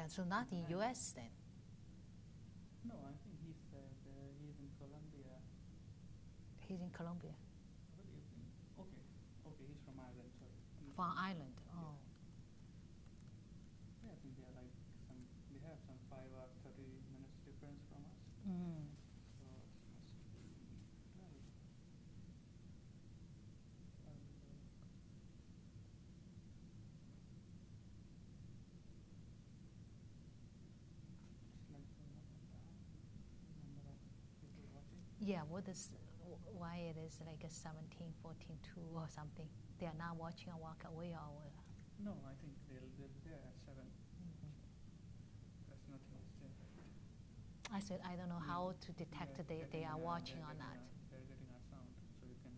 Yeah, so not in US then. No, I think he's in Colombia. He's in Colombia. What do you think? Okay, he's from Ireland. Sorry. From Ireland. Oh. Yeah, I think they have some 5 or 30 minutes difference from us. Mm. So it must be 12. Number of people watching. Yeah, why it is like a 17, 14, 2 or something? They are not watching or walk away or. No, I think they're there at 7. Mm-hmm. There's nothing else there. I said I don't know how to detect they are watching or not. They're getting our sound, so you can.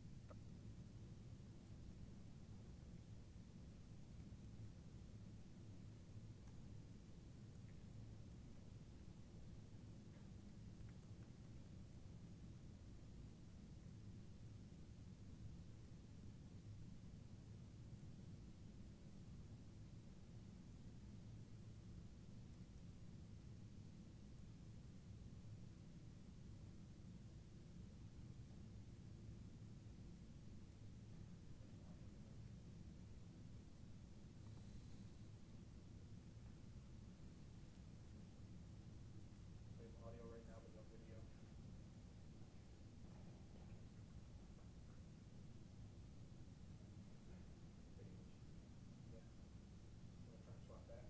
Audio right now, but no video. Yeah. We'll try and swap back.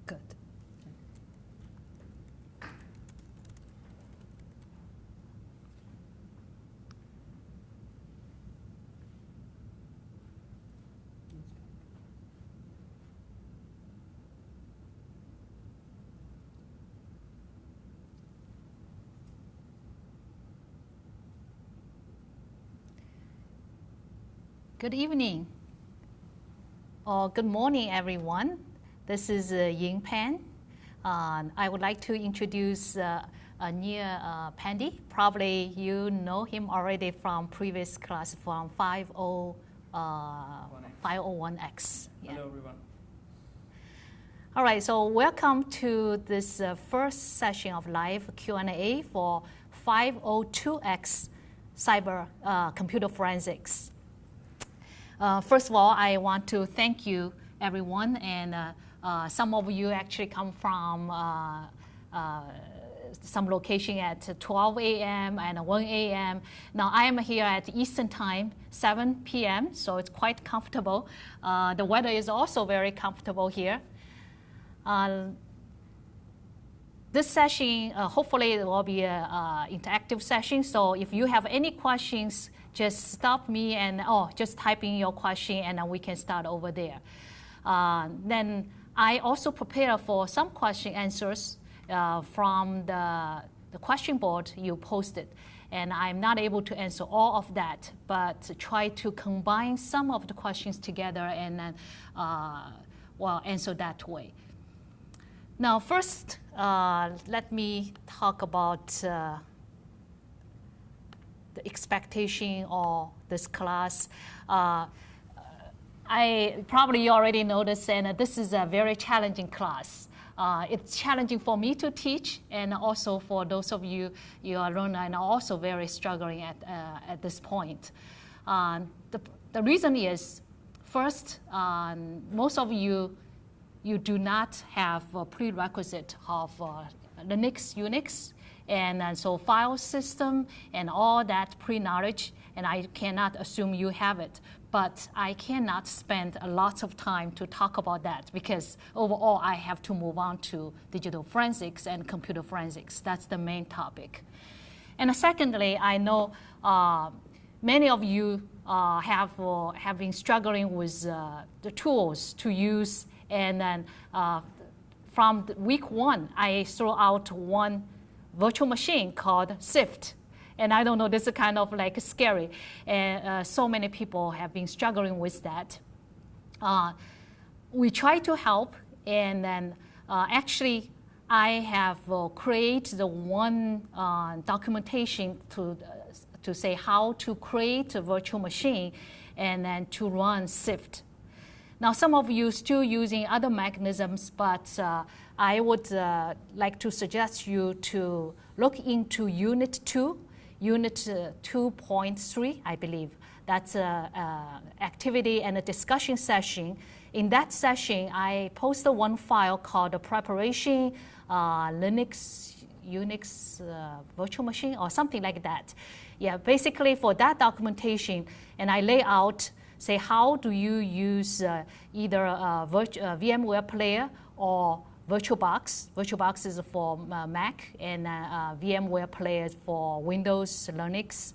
Good. Good evening or good morning, everyone. This is Ying Pan. I would like to introduce Neil Pandy. Probably you know him already from previous class from 501x. Yeah. Hello, everyone. All right, so welcome to this first session of live Q&A for 502x cyber computer forensics. First of all, I want to thank you, everyone, and some of you actually come from some location at 12 a.m. and 1 a.m. Now I am here at Eastern Time, 7 p.m., so it's quite comfortable. The weather is also very comfortable here. This session, hopefully it will be an interactive session, so if you have any questions, just stop me and just type in your question and then we can start over there. Then I also prepare for some question answers from the question board you posted. And I'm not able to answer all of that, but try to combine some of the questions together and then answer that way. Now first, let me talk about the expectation of this class. I probably already noticed, and this is a very challenging class. It's challenging for me to teach, and also for those of you are learning and are also very struggling at this point. The reason is, first, most of you do not have a prerequisite of Linux, Unix, and so file system and all that pre-knowledge, and I cannot assume you have it. But I cannot spend a lot of time to talk about that because overall I have to move on to digital forensics and computer forensics. That's the main topic. And secondly, I know many of you have been struggling with the tools to use, and then from week 1, I throw out one virtual machine called SIFT. And I don't know, this is kind of like scary. And so many people have been struggling with that. We try to help, and then actually I have created one documentation to say how to create a virtual machine and then to run SIFT. Now, some of you still using other mechanisms, but I would like to suggest you to look into Unit 2, Unit 2.3, I believe. That's activity and a discussion session. In that session, I posted one file called the Preparation Linux Unix virtual machine or something like that. Yeah, basically for that documentation, and I lay out, say, how do you use either a VMware player or VirtualBox. VirtualBox is for Mac, and VMware players for Windows, Linux.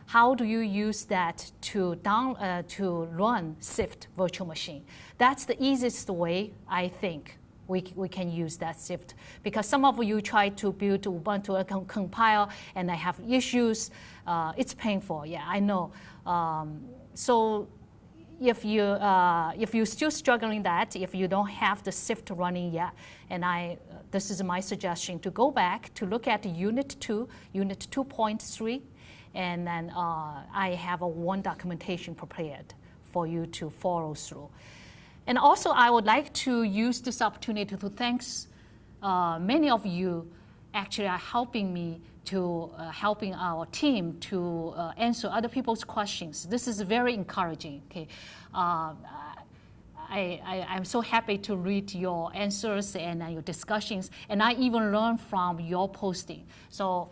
How do you use that to run SIFT virtual machine? That's the easiest way, I think, we can use that SIFT. Because some of you try to build Ubuntu compile and they have issues. It's painful, yeah, I know. So if you're still struggling that, if you don't have the SIFT running yet, and this is my suggestion to go back to look at Unit 2, Unit 2.3, and then I have one documentation prepared for you to follow through. And also, I would like to use this opportunity to thank many of you actually are helping me to helping our team to answer other people's questions. This is very encouraging. Okay, I'm so happy to read your answers and your discussions, and I even learn from your posting. So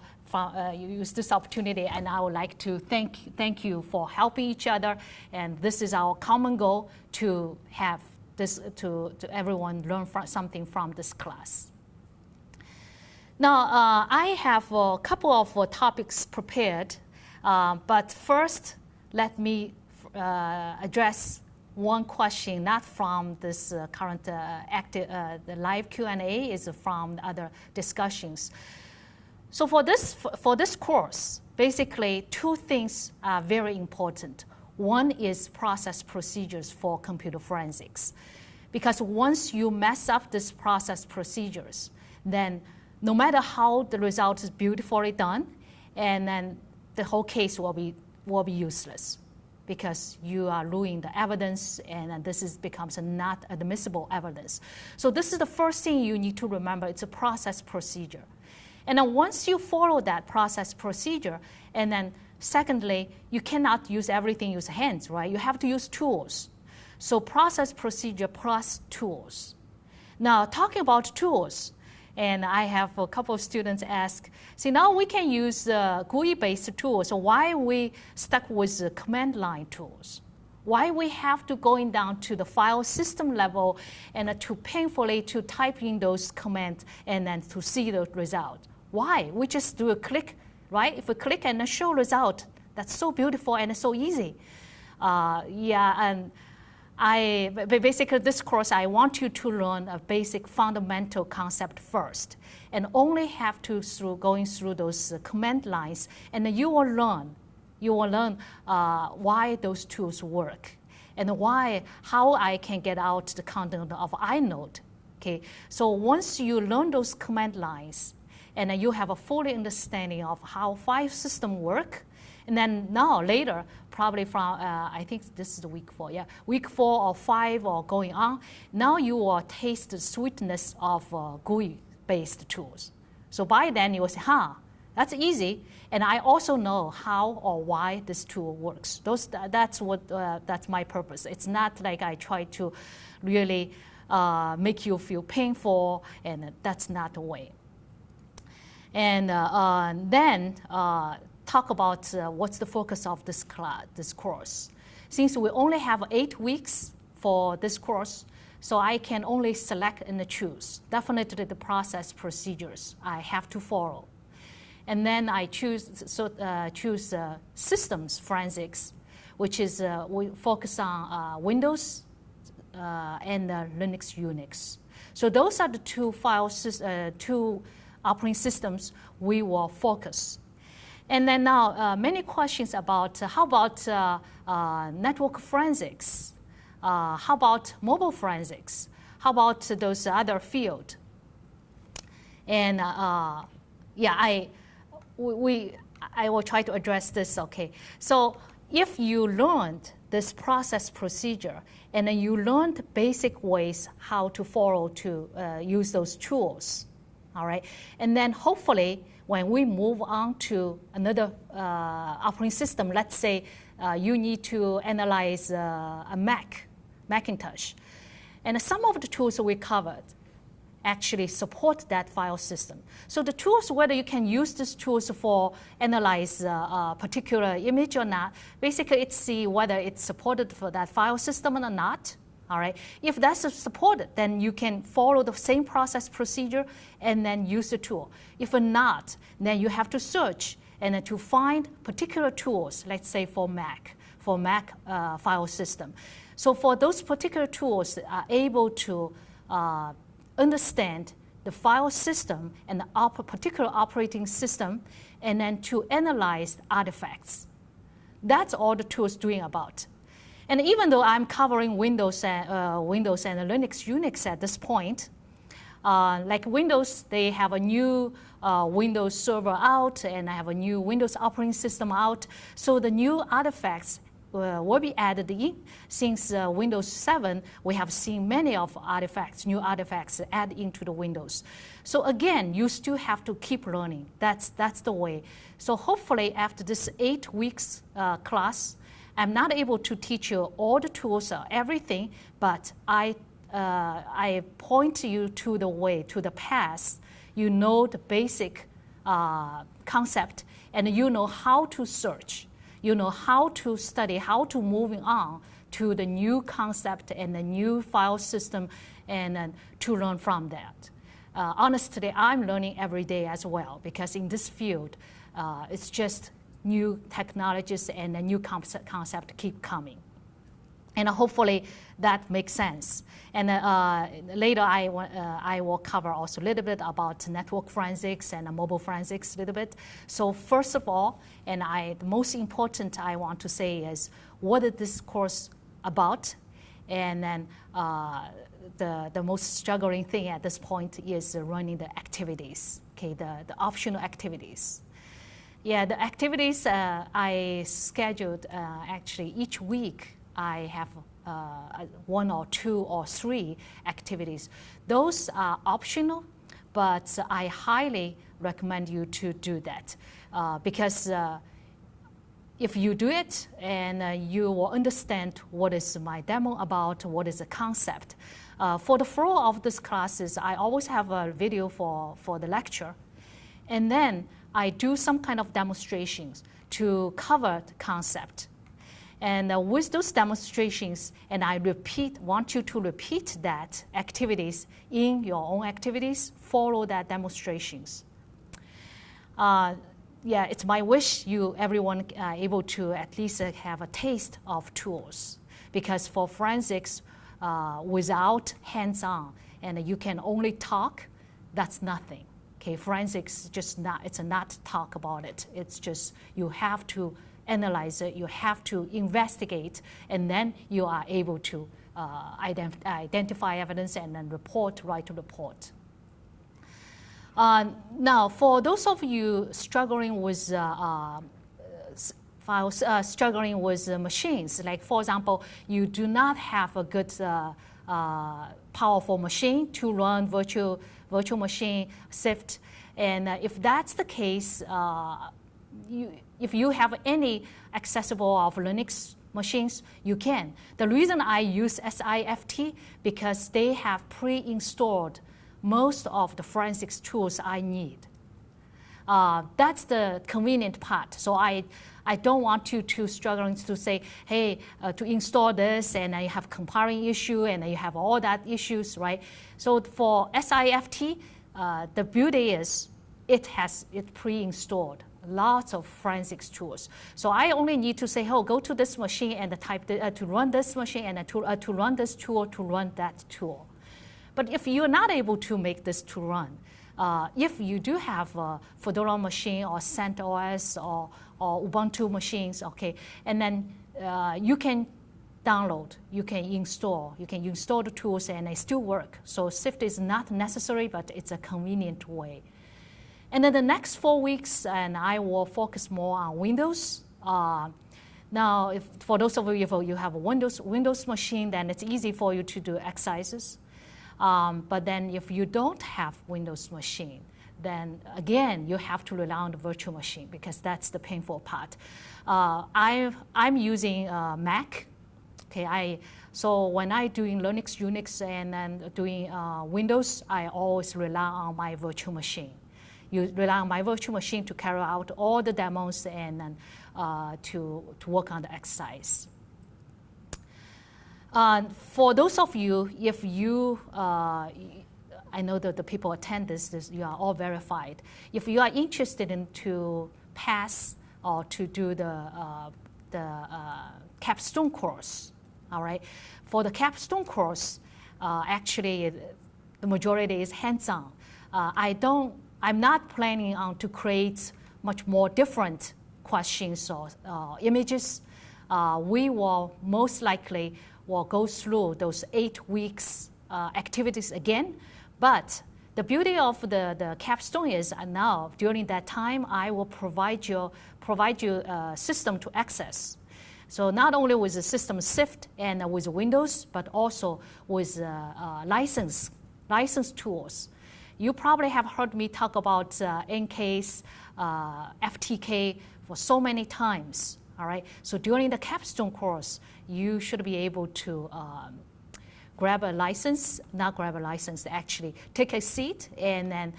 you use this opportunity, and I would like to thank you for helping each other. And this is our common goal, to have this to everyone learn something from this class. Now, I have a couple of topics prepared, but first, let me address one question, not from this current the live Q&A, is from other discussions. So for this course, basically two things are very important. One is process procedures for computer forensics. Because once you mess up this process procedures, then no matter how the result is beautifully done, and then the whole case will be useless, because you are ruining the evidence, and this becomes a not admissible evidence. So this is the first thing you need to remember. It's a process procedure. And then once you follow that process procedure, and then secondly, you cannot use everything, use hands, right? You have to use tools. So process procedure plus tools. Now, talking about tools, and I have a couple of students ask, see, now we can use GUI-based tools, so why are we stuck with the command line tools? Why we have to going down to the file system level and to painfully to type in those commands and then to see the result? Why? We just do a click, right? If we click and show result, that's so beautiful and so easy. And basically this course, I want you to learn a basic fundamental concept first, and only have to going through those command lines, and then you will learn why those tools work, and how I can get out the content of inode. Okay, so once you learn those command lines, and then you have a full understanding of how file system work, and then now later, probably from, I think this is week 4, yeah, week 4 or 5 or going on, now you will taste the sweetness of GUI-based tools. So by then you will say, that's easy, and I also know how or why this tool works. That's my purpose. It's not like I try to really make you feel painful, and that's not the way. And then talk about what's the focus of this course. Since we only have 8 weeks for this course, so I can only select and choose. Definitely the process procedures I have to follow. And then I choose systems forensics, which is we focus on Windows and Linux, Unix. So those are the two operating systems we will focus. And then now, many questions about how about network forensics? How about mobile forensics? How about those other fields? And yeah, I will try to address this, okay. So if you learned this process procedure and then you learned basic ways how to follow to use those tools, all right, and then hopefully when we move on to another operating system, let's say you need to analyze a Macintosh, and some of the tools we covered actually support that file system. So the tools, whether you can use these tools for analyze a particular image or not, basically it's see whether it's supported for that file system or not. All right. If that's supported, then you can follow the same process procedure and then use the tool. If not, then you have to search and then to find particular tools, let's say for Mac file system. So for those particular tools are able to understand the file system and the particular operating system, and then to analyze artifacts. That's all the tools doing about. And even though I'm covering Windows and Linux, Unix at this point, like Windows, they have a new Windows server out, and I have a new Windows operating system out. So the new artifacts will be added in. Since Windows 7, we have seen many of new artifacts add into the Windows. So again, you still have to keep learning. That's the way. So hopefully after this 8 weeks class, I'm not able to teach you all the tools or everything, but I point you to the way, to the path. You know the basic concept, and you know how to search. You know how to study, how to moving on to the new concept and the new file system, and to learn from that. Honestly, I'm learning every day as well, because in this field, it's just new technologies and a new concept keep coming. And hopefully that makes sense. And later I will cover also a little bit about network forensics and mobile forensics a little bit. So first of all, and the most important I want to say is, what is this course about? And then the most struggling thing at this point is running the activities, okay, the optional activities. Yeah, the activities I scheduled actually each week. I have 1 or 2 or 3 activities. Those are optional, but I highly recommend you to do that because if you do it, and you will understand what is my demo about, what is the concept. For the flow of these classes, I always have a video for the lecture, and then I do some kind of demonstrations to cover the concept. And with those demonstrations, and I want you to repeat that activities in your own activities, follow that demonstrations. Yeah, it's my wish everyone able to at least have a taste of tools, because for forensics, without hands-on, and you can only talk, that's nothing. Okay, forensics it's not talk about it. It's just you have to analyze it, you have to investigate, and then you are able to identify evidence and then write a report. Now, for those of you struggling with struggling with machines, like for example, you do not have a good powerful machine to run virtual machine SIFT, and if that's the case, if you have any accessible of Linux machines, you can. The reason I use CYBER502x because they have pre-installed most of the forensics tools I need. That's the convenient part. So I don't want you to struggling to say, hey, to install this, and you have comparing issue, and you have all that issues, right? So for CYBER502x, the beauty is it pre-installed lots of forensics tools. So I only need to say, oh, go to this machine and type to run this machine, and to run this tool, to run that tool. But if you're not able to make this to run, if you do have a Fedora machine or CentOS or Ubuntu machines, okay, and then you can download, you can install the tools and they still work. So Sift is not necessary, but it's a convenient way. And then the next 4 weeks, and I will focus more on Windows. Now, for those of you, if you have a Windows machine, then it's easy for you to do exercises. But then if you don't have Windows machine, then again, you have to rely on the virtual machine because that's the painful part. I'm using Mac. Okay, so when I doing Linux, Unix, and then doing Windows, I always rely on my virtual machine. You rely on my virtual machine to carry out all the demos and then to work on the exercise. For those of you, if you, I know that the people attend this, you are all verified. If you are interested in to pass or to do the capstone course, all right. For the capstone course, actually, the majority is hands-on. I'm not planning on to create much more different questions or images. We will most likely go through those 8 weeks activities again. But the beauty of the capstone is now during that time I will provide you a system to access. So not only with the system Sift and with Windows, but also with license tools. You probably have heard me talk about NCase, FTK for so many times. All right. So during the capstone course, you should be able to actually take a seat and then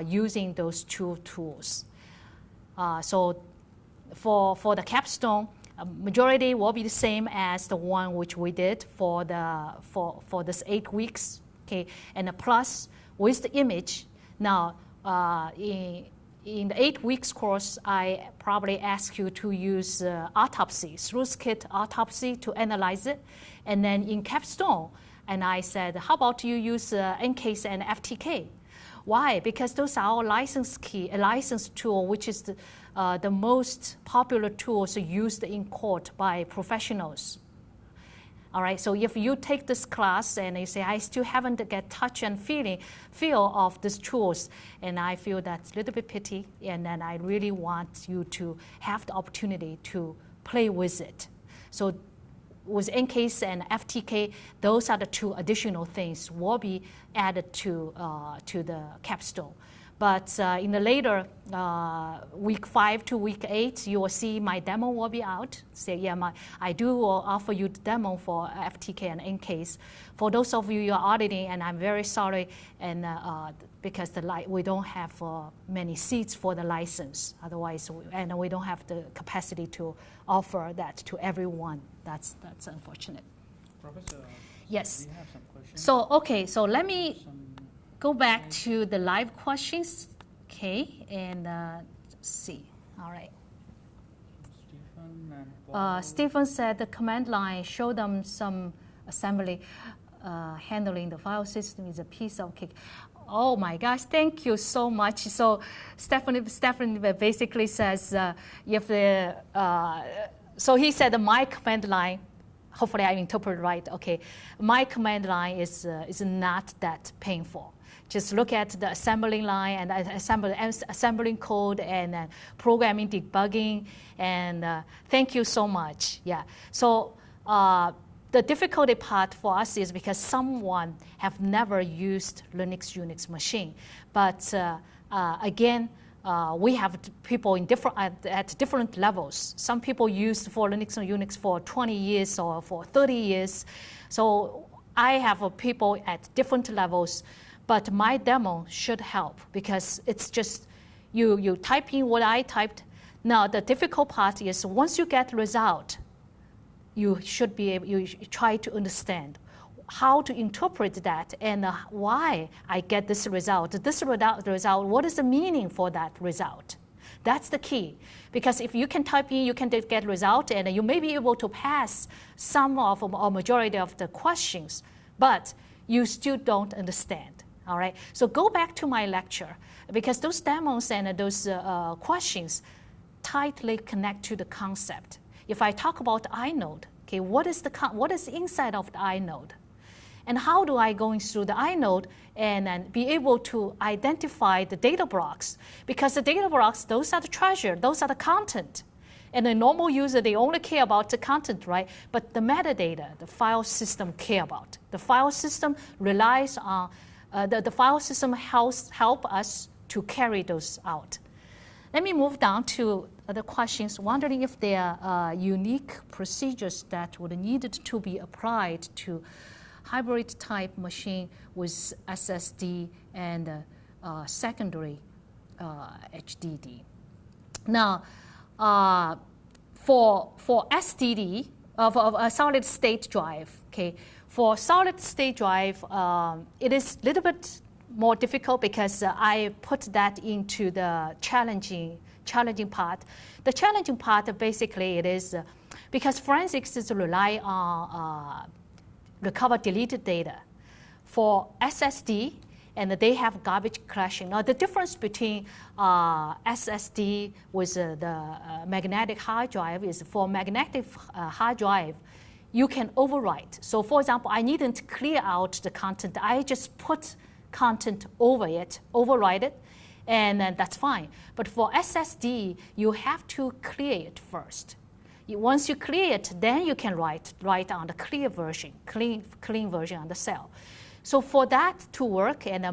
using those two tools. So for the capstone, majority will be the same as the one which we did for this 8 weeks. Okay, and plus with the image. Now in the 8 weeks course, I probably ask you to use autopsy, Sleuthkit autopsy to analyze it. And then in capstone, and I said, how about you use NCase and FTK? Why? Because those are our license tool, which is the most popular tools used in court by professionals. All right, so if you take this class and you say, I still haven't get touch and feel of these tools, and I feel that's a little bit pity, and then I really want you to have the opportunity to play with it. So with NCase and FTK, those are the 2 additional things will be added to the capstone. But in the later week 5 to week 8, you will see my demo will be out. Say, yeah, I do offer you the demo for FTK and NCase. For those of you who are auditing, and I'm very sorry, and because we don't have many seats for the license. Otherwise, we don't have the capacity to offer that to everyone. That's unfortunate. Professor, yes. We have some questions. So let me go back to the live questions, okay, and let's see. All right. Stephen and Paul. Stephen said the command line show them some assembly handling the file system is a piece of cake. Oh my gosh, thank you so much. So Stephanie basically says so he said my command line, hopefully I interpret right, okay, my command line is not that painful. Just look at the assembling line and assembling code and programming debugging, and thank you so much. Yeah. So the difficulty part for us is because someone have never used Linux Unix machine, but again. We have people at different levels. Some people used for Linux and Unix for 20 years or for 30 years. So I have people at different levels, but my demo should help because it's just you type in what I typed. Now the difficult part is once you get result, you should be able, you try to understand how to interpret that and why I get this result. This result, what is the meaning for that result? That's the key. Because if you can type in, you can get result, and you may be able to pass some of or majority of the questions. But you still don't understand. All right, so go back to my lecture, because those demos and those questions tightly connect to the concept. If I talk about inode, okay, what is inside of the inode? And how do I going through the inode and then be able to identify the data blocks? Because the data blocks, those are the treasure, those are the content. And a normal user, they only care about the content, right? But the metadata, the file system care about. The file system relies on, the file system help us to carry those out. Let me move down to other questions, wondering if there are unique procedures that would need to be applied to hybrid type machine with SSD and secondary HDD. Now, for SSD, for a solid state drive, okay, for solid state drive, it is a little bit more difficult because I put that into the challenging part. The challenging part, basically, it is because forensics is rely on recover deleted data. For SSD, and they have garbage collection. Now, the difference between SSD with the magnetic hard drive is for magnetic hard drive, you can overwrite. So, for example, I needn't clear out the content. I just put content over it, overwrite it, and that's fine. But for SSD, you have to clear it first. Once you clear it, then you can write on the clear version, clean version on the cell. So for that to work, and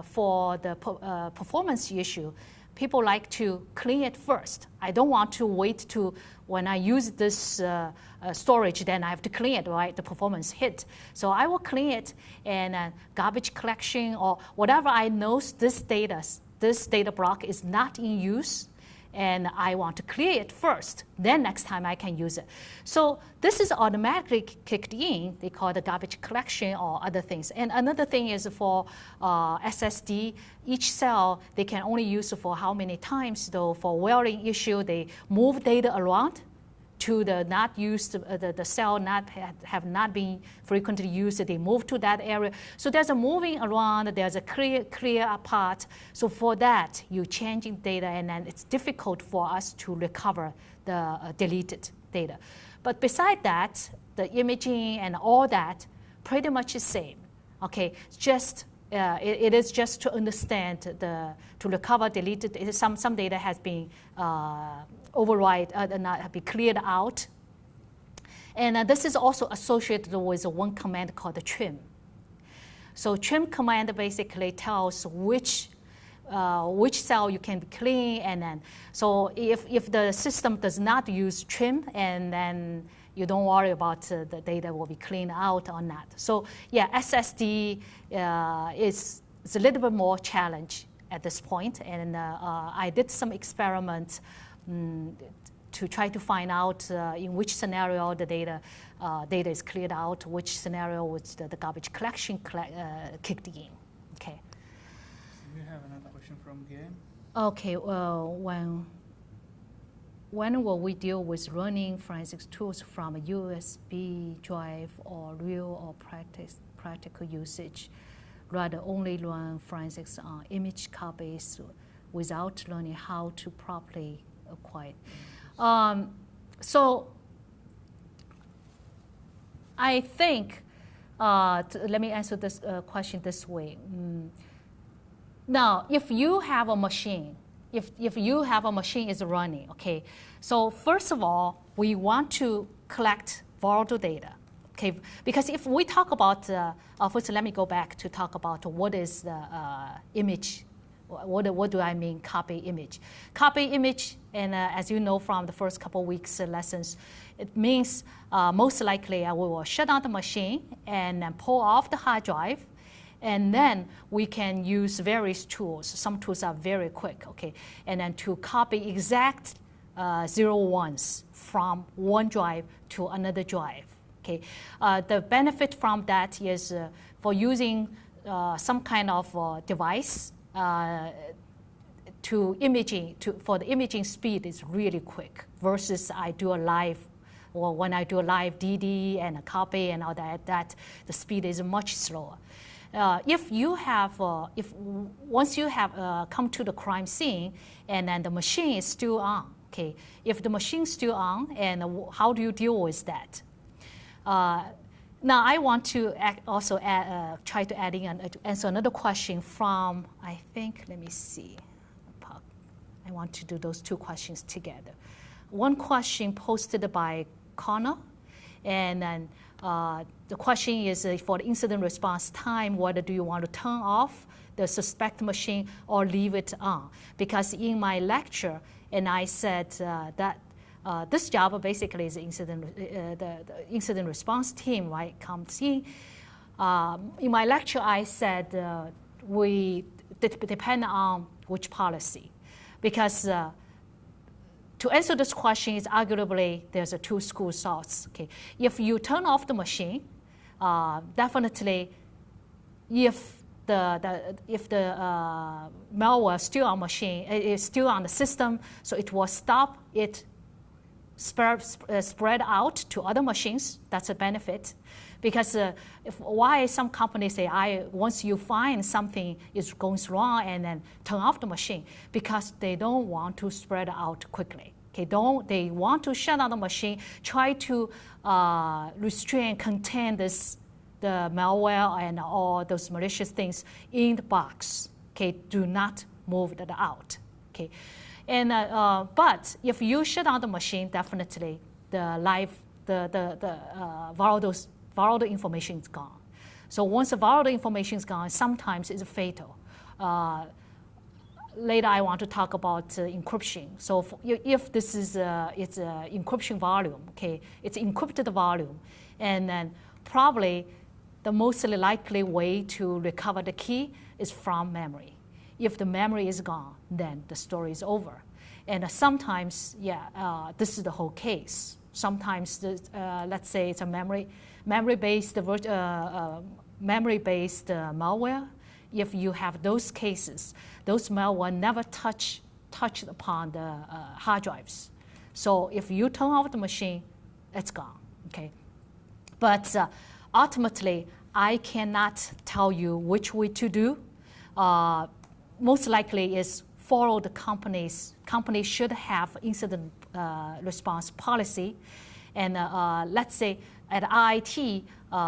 for the performance issue, people like to clean it first. I don't want to wait to when I use this storage, then I have to clean it, right? The performance hit. So I will clean it, and garbage collection or whatever I know this data block is not in use, and I want to clear it first. Then next time I can use it. So this is automatically kicked in. They call it garbage collection or other things. And another thing is for SSD, each cell they can only use for how many times. Though for wearing issue, they move data around to the not used, the cell have not been frequently used, they move to that area. So there's a moving around, there's a clear part. So for that, you're changing data, and then it's difficult for us to recover the deleted data. But beside that, the imaging and all that, pretty much the same. Okay, just it is just to understand to recover deleted. Some data has been override, not have been cleared out. And this is also associated with one command called the trim. So trim command basically tells which cell you can clean, and then so if the system does not use trim, and then you don't worry about the data will be cleaned out or not. So yeah, SSD is a little bit more challenge at this point, and I did some experiments to try to find out in which scenario the data is cleared out, which scenario was the garbage collection kicked in. Okay. We have another question from Game. Okay. Well, when will we deal with running forensics tools from a USB drive or real or practical usage, rather only run forensics on image copies without learning how to properly acquire? So I think, let me answer this question this way. Now, if you have a machine, if you have a machine is running, okay, so first of all, we want to collect volatile data, okay, because if we talk about, first let me go back to talk about what is the image. What do I mean copy image? Copy image, and as you know from the first couple weeks lessons, it means most likely we will shut down the machine and then pull off the hard drive, and then we can use various tools. Some tools are very quick, okay, and then to copy exact 0-1s from one drive to another drive, okay. The benefit from that is for using some kind of device. For the imaging speed is really quick versus I do a live or when I do a live DD and a copy and all that the speed is much slower. If once you have come to the crime scene and then the machine is still on, okay, if the machine is still on, and how do you deal with that? Now I want to also try to answer another question from, I think, let me see. I want to do those two questions together. One question posted by Connor, and then the question is for the incident response time, whether do you want to turn off the suspect machine or leave it on? Because in my lecture, and I said that this job basically is the incident response team, right, comes in. In my lecture, I said we depend on which policy. Because to answer this question is arguably there's two school of thoughts. Okay, if you turn off the machine, definitely, if the malware is still on machine, is still on the system, so it will stop it spread out to other machines. That's a benefit. Because why some companies say, once you find something is going wrong and then turn off the machine, because they don't want to spread out quickly. Okay, they want to shut down the machine, try to restrain, contain the malware and all those malicious things in the box. Okay, do not move that out. Okay, and but if you shut down the machine, definitely the volatile information is gone. So once the volatile information is gone, sometimes it's fatal. Later, I want to talk about encryption. So if this is it's encryption volume, okay, it's encrypted volume, and then probably the most likely way to recover the key is from memory. If the memory is gone, then the story is over. And sometimes, this is the whole case. Sometimes, let's say it's a memory-based malware. If you have those cases, those malware never touched upon the hard drives. So if you turn off the machine, it's gone. Okay, but ultimately, I cannot tell you which way to do. Most likely is follow the companies. Companies should have incident response policy, and let's say at IIT,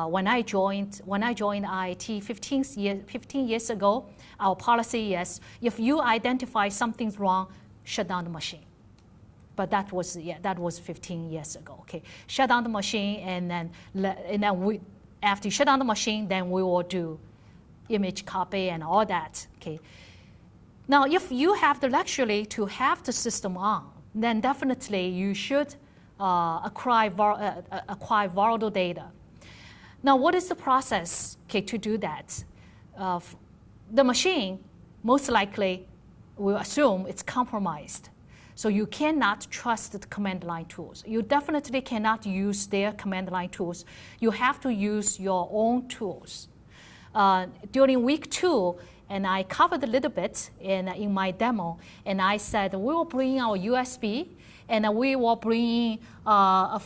when I joined IIT 15 years ago, our policy is if you identify something's wrong, shut down the machine. But that was 15 years ago. Okay, shut down the machine, and then we, after you shut down the machine, then we will do image copy and all that. Okay. Now, if you have the luxury to have the system on, then definitely you should acquire volatile data. Now, what is the process to do that? The machine most likely will assume it's compromised. So you cannot trust the command line tools. You definitely cannot use their command line tools. You have to use your own tools. During week 2, and I covered a little bit in my demo, and I said we will bring our USB, and we will bring a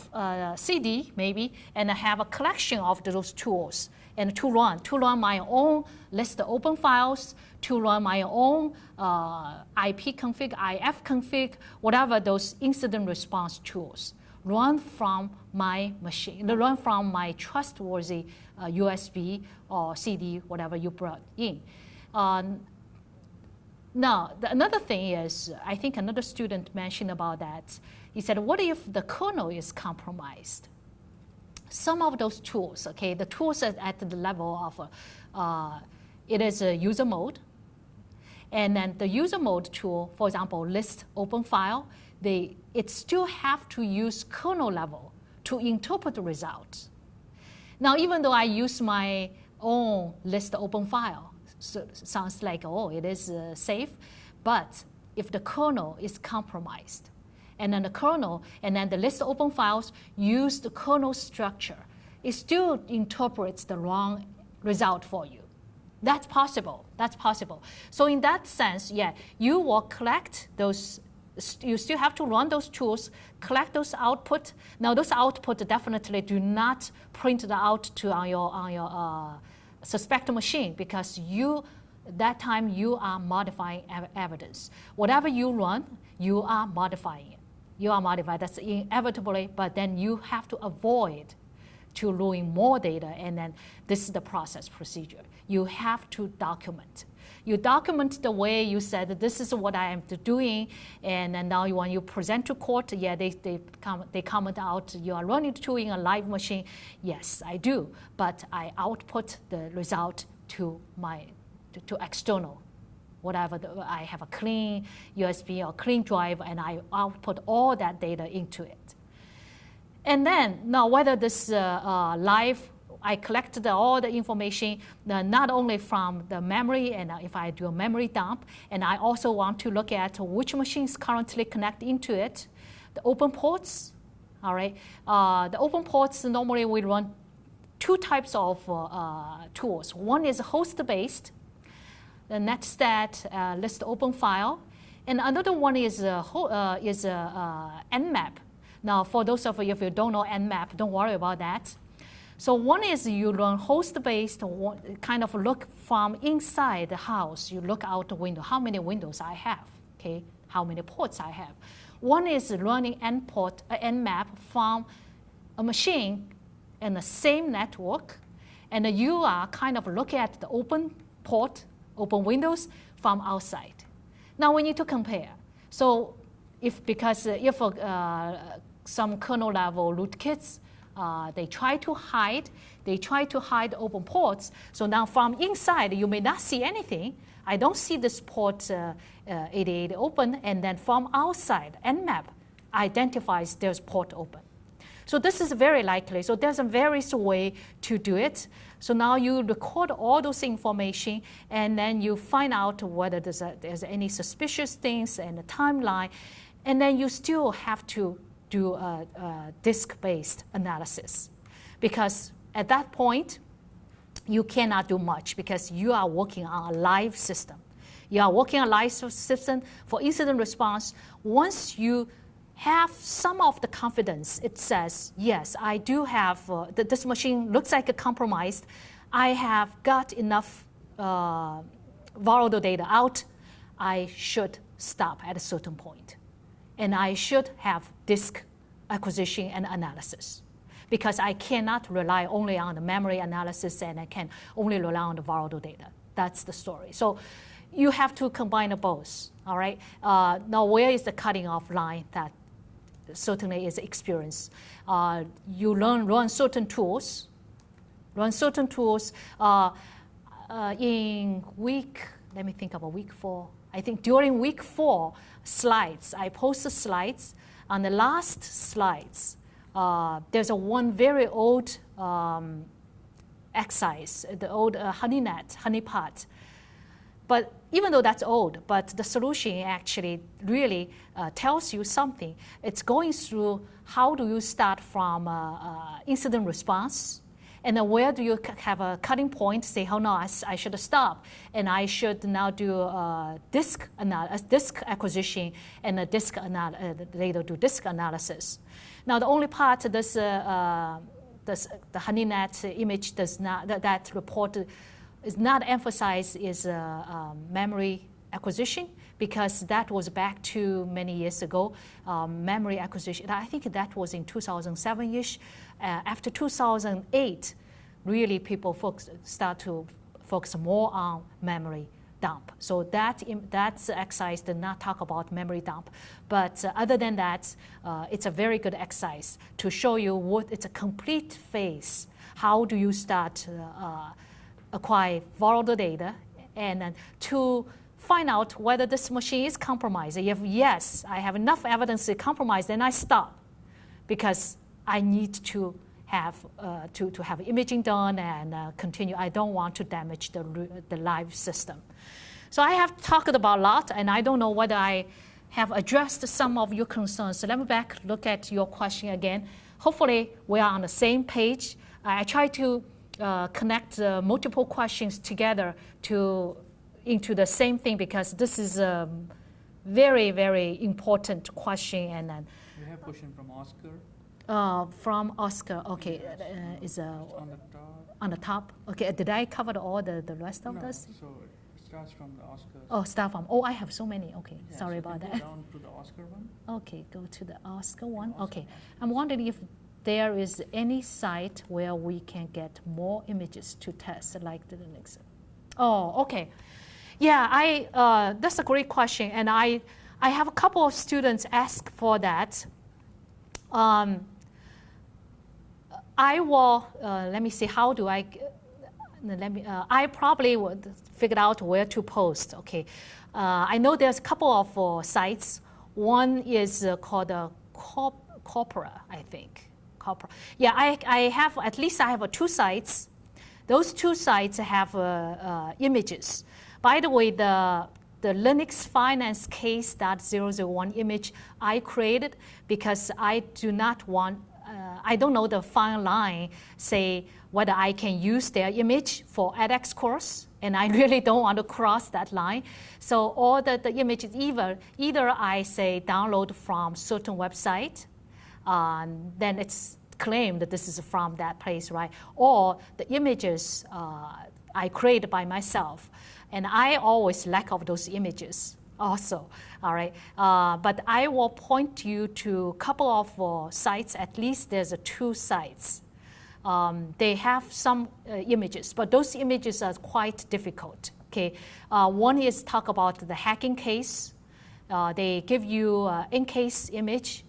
CD maybe, and have a collection of those tools, and to run my own list of open files, to run my own IP config, IF config, whatever those incident response tools. Run from my machine, run from my trustworthy USB or CD, whatever you brought in. Now, another thing is, I think another student mentioned about that. He said, what if the kernel is compromised? Some of those tools, okay, the tools at the level of, it is a user mode. And then the user mode tool, for example, list open file, it still have to use kernel level to interpret the results. Now, even though I use my own list open file, so sounds like, oh, it is safe, but if the kernel is compromised, and then the kernel, and then the list open files use the kernel structure, it still interprets the wrong result for you. That's possible. That's possible. So in that sense, yeah, you will collect those You still have to run those tools, collect those output. Now those output definitely do not print it out to on your suspect machine, because that time you are modifying evidence. Whatever you run, you are modifying it. You are modifying, that's inevitably, but then you have to avoid to ruin more data, and then this is the procedure. You have to document. You document the way you said that this is what I am doing, and then now when you present to court, yeah, they comment out you are running the tool in a live machine. Yes, I do, but I output the result to external. Whatever, I have a clean USB or clean drive, and I output all that data into it. And then, now whether this live, I collected all the information, not only from the memory, and if I do a memory dump, and I also want to look at which machines currently connect into it, the open ports, all right? The open ports, normally we run two types of tools. One is host-based, the netstat list open file, and another one is Nmap. Now, for those of you, if you don't know Nmap, don't worry about that. So one is you run host-based, kind of look from inside the house. You look out the window, how many windows I have, okay? How many ports I have. One is running Nmap from a machine in the same network, and you are kind of looking at the open port, open windows from outside. Now we need to compare. So if some kernel level rootkits, they try to hide open ports. So now from inside, you may not see anything. I don't see this port 88 open, and then from outside, Nmap identifies there's port open. So this is very likely. So there's a various way to do it. So now you record all those information, and then you find out whether there's any suspicious things and a timeline, and then you still have to do a disk-based analysis, because at that point, you cannot do much because you are working on a live system. You are working on a live system for incident response. Once you have some of the confidence, it says, yes, I do have, this machine looks like a compromised. I have got enough vulnerable data out. I should stop at a certain point. And I should have disk acquisition and analysis, because I cannot rely only on the memory analysis, and I can only rely on the vulnerable data. That's the story. So you have to combine both, all right? Now, where is the cutting off line? That certainly is experience. You run certain tools. In let me think about week 4. I think during week 4 slides, I post the slides. On the last slides, there's one very old exercise, the old honeypot. But even though that's old, but the solution actually really tells you something. It's going through how do you start from incident response, and then where do you have a cutting point, say, oh no, I should stop, and I should now do disk acquisition, and later do disk analysis. Now the only part the HoneyNet image does not, that report is not emphasized is memory acquisition, because that was back to many years ago. Memory acquisition, I think that was in 2007-ish. After 2008, really people start to focus more on memory dump. So that exercise did not talk about memory dump. But other than that, it's a very good exercise to show you what it's a complete phase. How do you start acquire vulnerable data, and then to find out whether this machine is compromised. If yes, I have enough evidence to compromise, then I stop, because I need to have imaging done and continue. I don't want to damage the live system. So I have talked about a lot, and I don't know whether I have addressed some of your concerns. So let me look at your question again. Hopefully we are on the same page. I try to connect multiple questions together into the same thing, because this is very, very important question. And then We have question from Oscar. from Oscar, okay, Yes, is it's on the top. on the top. Okay, did I cover all the rest of No, this? so it starts from the Oscars. Oh, start from. Oh, I have so many. Okay, Yeah, sorry so about you that. Go down to the Oscar one. Okay, go to the Oscar one. Oscar, Okay, Oscar. I'm wondering if there is any site where we can get more images to test, like the next. Oh, okay. Yeah, that's a great question, and I have a couple of students ask for that. I will, let me see, how do I, I probably would figure out where to post, okay. I know there's a couple of sites. One is called Corpora, I think. Corpora. Yeah, I have, at least I have 2 sites. Those 2 sites have images. By the way, the Linux finance case.001 image I created because I do not want, I don't know the fine line, say whether I can use their image for edX course, and I really don't want to cross that line. So all the images, either I say download from certain website, then it's claimed that this is from that place, right? Or the images I created by myself. And I always lack of those images also, all right? But I will point you to a couple of sites, at least there's 2 sites. They have some images, but those images are quite difficult, okay? One is talk about the hacking case. They give you an in-case image,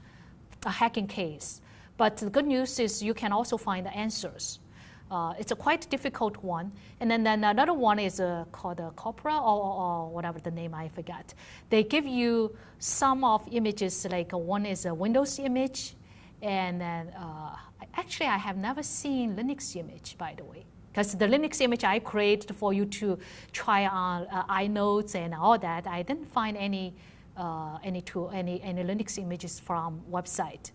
a hacking case. But the good news is you can also find the answers. It's a quite difficult one. And then another one is called Corpora or whatever the name, I forgot. They give you some of images, like one is a Windows image, and then actually I have never seen Linux image, by the way. Because the Linux image I created for you to try on iNotes and all that, I didn't find any Linux images from website.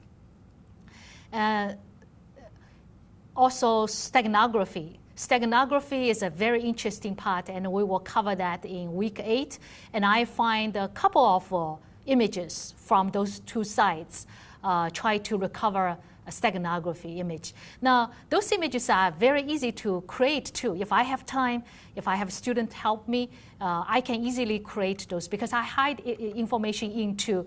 Also, steganography. Steganography is a very interesting part, and we will cover that in week 8. And I find a couple of images from those 2 sites, try to recover a steganography image. Now, those images are very easy to create too. If I have time, if I have a student help me, I can easily create those because I hide information into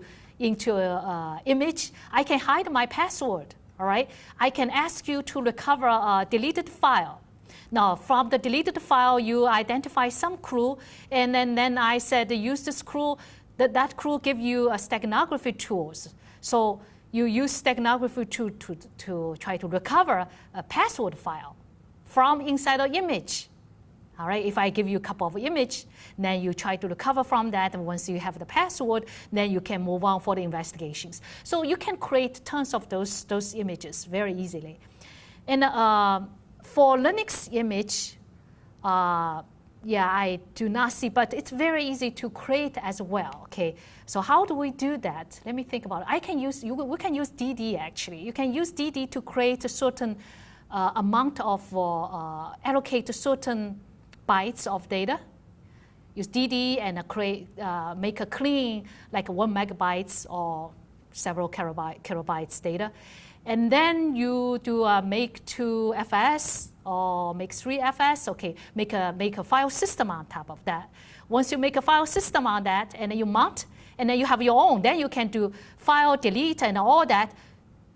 image. I can hide my password. All right, I can ask you to recover a deleted file. Now, from the deleted file, you identify some clue, and then I said use this clue. That clue give you a steganography tools. So you use steganography to try to recover a password file from inside an image. All right, if I give you a couple of images, then you try to recover from that, and once you have the password, then you can move on for the investigations. So you can create tons of those images very easily. And for Linux image, yeah, I do not see, but it's very easy to create as well, okay? So how do we do that? Let me think about it. We can use DD, actually. You can use DD to create a certain amount of, allocate a certain bytes of data. Use DD and make a clean, like 1 megabytes or several kilobytes data. And then you do a make 2FS or make 3FS, okay, make a file system on top of that. Once you make a file system on that, and then you mount, and then you have your own, then you can do file delete and all that.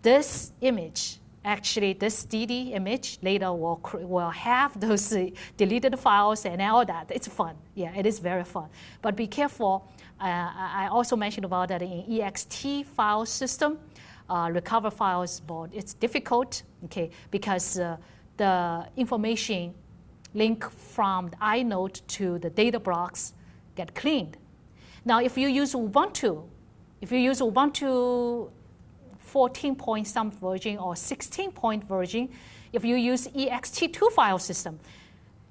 This image, actually, this DD image later will have those deleted files and all that. It's fun. Yeah, it is very fun. But be careful. I also mentioned about that in ext file system. Recover files, but it's difficult, okay, because the information link from the inode to the data blocks get cleaned. Now, if you use Ubuntu, 14 point some version or 16 point version, if you use ext2 file system,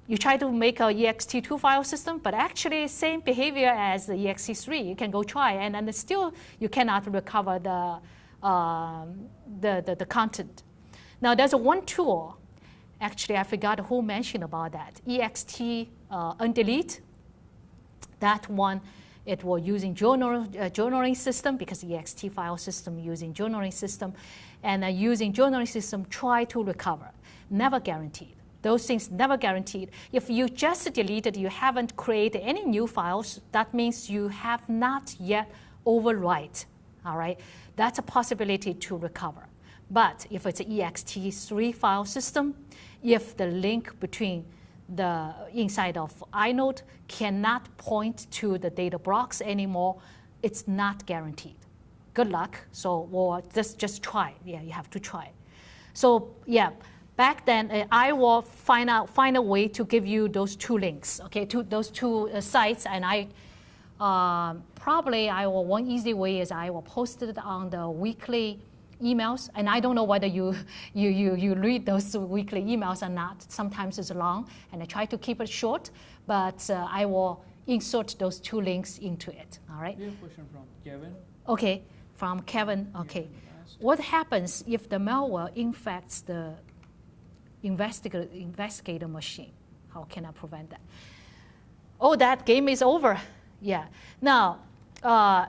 you try to make a ext2 file system, but actually same behavior as the ext3. You can go try, and then still you cannot recover the content. Now there's one tool. Actually, I forgot who mentioned about that. ext undelete. That one It will using journaling system because ext file system using journaling system, and using journaling system try to recover. Never guaranteed. Those things never guaranteed. If you just deleted, you haven't created any new files, that means you have not yet overwrite, all right? That's a possibility to recover. But if it's an ext3 file system, if the link between the inside of inode cannot point to the data blocks anymore, it's not guaranteed. Good luck. So we'll just try. Yeah, you have to try. So yeah. Back then, I will find a way to give you those two links, okay, to those two sites, and one easy way is I will post it on the weekly emails, and I don't know whether you read those weekly emails or not. Sometimes it's long, and I try to keep it short, but I will insert those two links into it. All right. We have a question from Kevin. Okay, from Kevin. Okay, what happens if the malware infects the investigator machine? How can I prevent that? Oh, that game is over. Yeah. Now,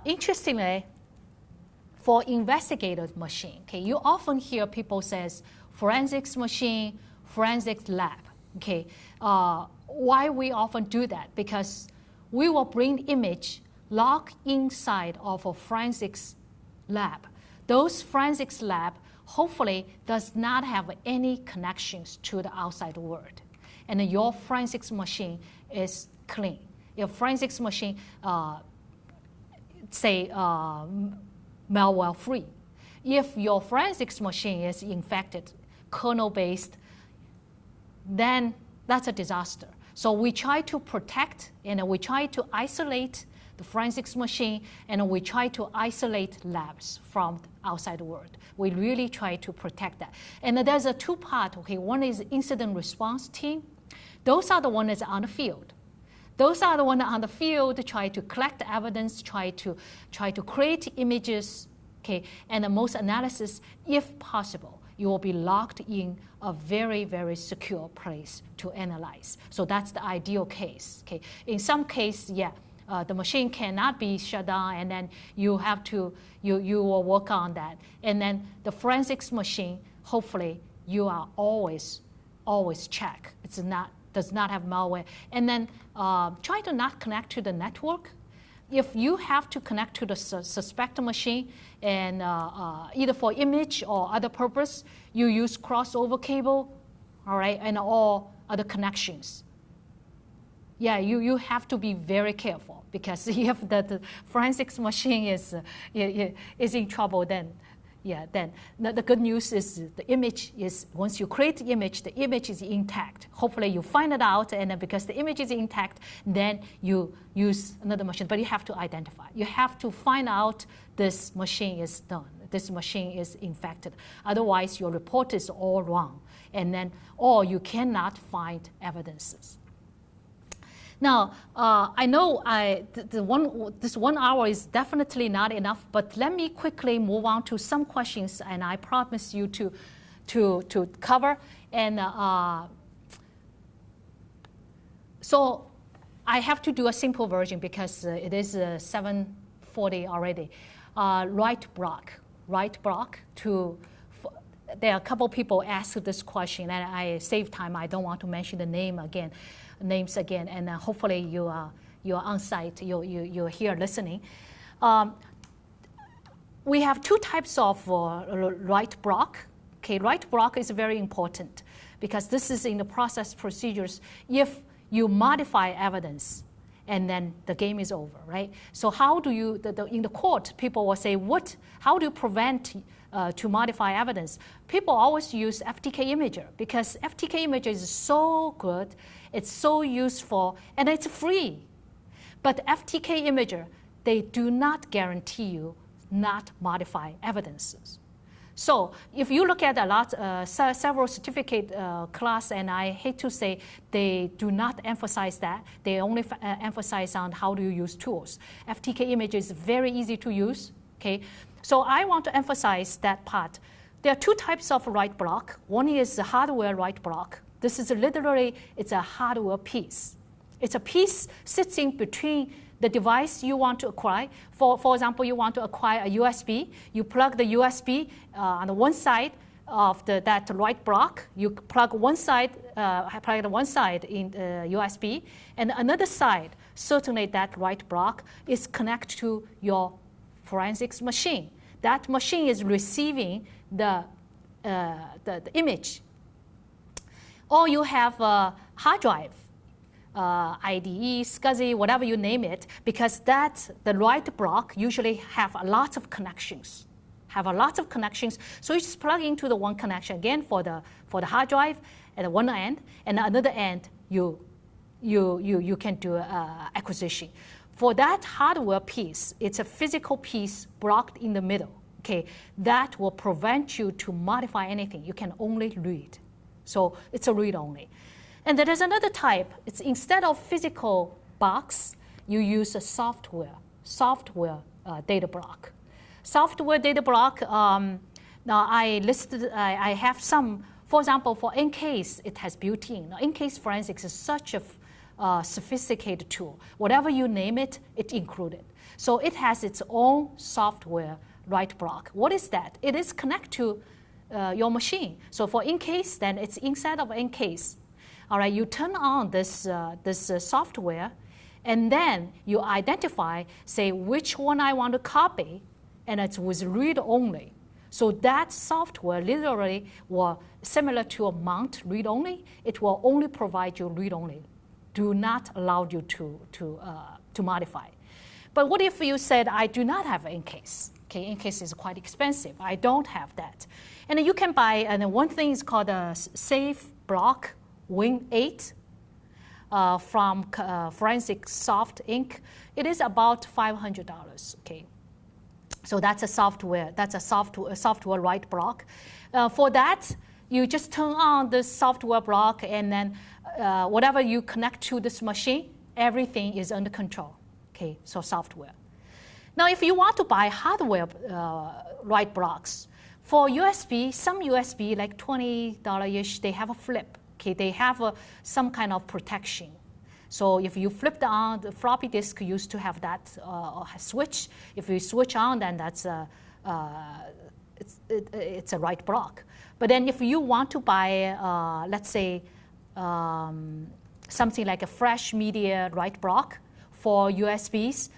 interestingly, for investigator machine, okay, you often hear people says forensics machine, forensics lab. Okay, why we often do that? Because we will bring image log inside of a forensics lab. Those forensics lab hopefully does not have any connections to the outside world. And your forensics machine is clean. Your forensics machine, malware free. If your forensics machine is infected, kernel-based, then that's a disaster. So we try to protect and we try to isolate the forensics machine, and we try to isolate labs from the outside world. We really try to protect that. And there's a two-part, okay? One is incident response team. Those are the ones on the field. Those are the ones on the field try to collect evidence, try to create images, okay? And the most analysis, if possible, you will be locked in a very, very secure place to analyze. So that's the ideal case, okay? In some case, yeah, the machine cannot be shut down, and then you have to, you will work on that. And then the forensics machine, hopefully, you are always check. Does not have malware. And then try to not connect to the network. If you have to connect to the suspect machine, and either for image or other purpose, you use crossover cable, all right, and all other connections. Yeah, you have to be very careful, because if the forensics machine is in trouble, then the good news is the image is, once you create the image is intact. Hopefully you find it out, and then because the image is intact, then you use another machine. But you have to identify. You have to find out this machine is done. This machine is infected. Otherwise, your report is all wrong, and then or you cannot find evidences. Now, I know this 1 hour is definitely not enough, but let me quickly move on to some questions, and I promise you to cover. And so I have to do a simple version because it is 7:40 already. Right block to. There are a couple people asked this question, and I save time. I don't want to mention the names again, and hopefully you're on site, you're here listening. We have two types of right block. Okay, right block is very important because this is in the process procedures. If you modify evidence, and then the game is over, right? So how do you, in the court, people will say, how do you prevent to modify evidence? People always use FTK imager because FTK imager is so good, it's so useful, and it's free. But FTK imager, they do not guarantee you not modify evidences. So if you look at a lot, several certificate class, and I hate to say they do not emphasize that. They only emphasize on how do you use tools. FTK image is very easy to use. Okay, so I want to emphasize that part. There are two types of write block. One is the hardware write block. This is literally, it's a hardware piece. It's a piece sits in between the device you want to acquire. For example, you want to acquire a USB. You plug the USB on the one side of that right block. You plug one side, in USB, and another side, certainly that right block, is connected to your forensics machine. That machine is receiving the image. Or you have a hard drive, IDE, SCSI, whatever you name it, because the right block usually have a lot of connections. So you just plug into the one connection again for the hard drive at one end, and another end you can do acquisition. For that hardware piece, it's a physical piece blocked in the middle. Okay, that will prevent you to modify anything. You can only read. So it's a read only. And there is another type. It's instead of physical box, you use a software data block. Software data block, now I have some, for example, for EnCase, it has built-in. Now, EnCase Forensics is such a sophisticated tool. Whatever you name it, it's included. So it has its own software write block. What is that? It is connected to your machine. So for EnCase, then it's inside of EnCase. All right, you turn on this software, and then you identify, say, which one I want to copy, and it's with read only. So that software literally will, similar to a mount read only, it will only provide you read only. Do not allow you to modify. But what if you said, I do not have EnCase? Okay, EnCase is quite expensive. I don't have that. And you can buy, and one thing is called a Safe Block Win 8 from Forensic Soft Inc. It is about $500. Okay, so that's a software write block. For that, you just turn on the software block, and then whatever you connect to this machine, everything is under control. Okay, so software. Now, if you want to buy hardware write blocks, for USB, some USB, like $20-ish, they have a flip. Okay, they have some kind of protection. So if you flip on, the floppy disk used to have that switch. If you switch on, then that's it's a write block. But then if you want to buy, let's say, something like a fresh media write block for USBs,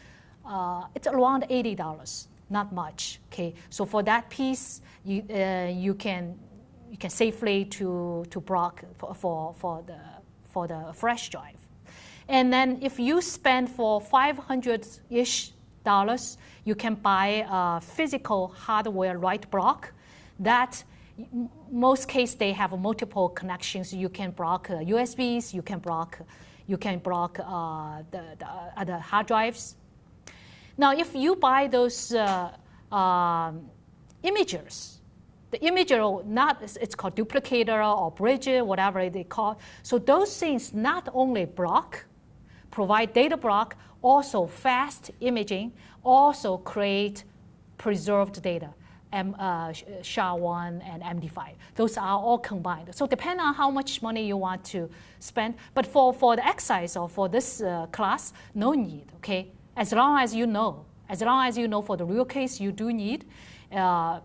it's around $80, not much. Okay, so for that piece, you can safely to block for the flash drive. And then if you spend for $500-ish, you can buy a physical hardware write block. That most cases they have multiple connections. You can block USBs. You can block the other hard drives. Now, if you buy those imagers, the imager, it's called duplicator or bridge, whatever they call. So those things not only provide data block, also fast imaging, also create preserved data, SHA-1 and MD5. Those are all combined. So depending on how much money you want to spend, but for the exercise or for this class, no need, okay? As long as you know for the real case you do need, I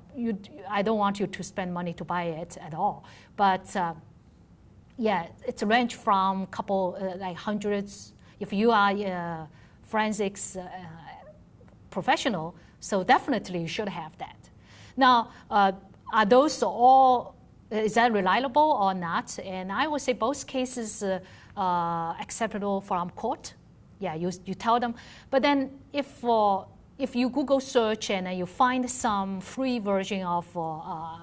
don't want you to spend money to buy it at all. But yeah, it's a range from couple, like hundreds. If you are a forensics professional, so definitely you should have that. Now, are those all, is that reliable or not? And I would say both cases acceptable from court. Yeah, you tell them. But then if you Google search and you find some free version of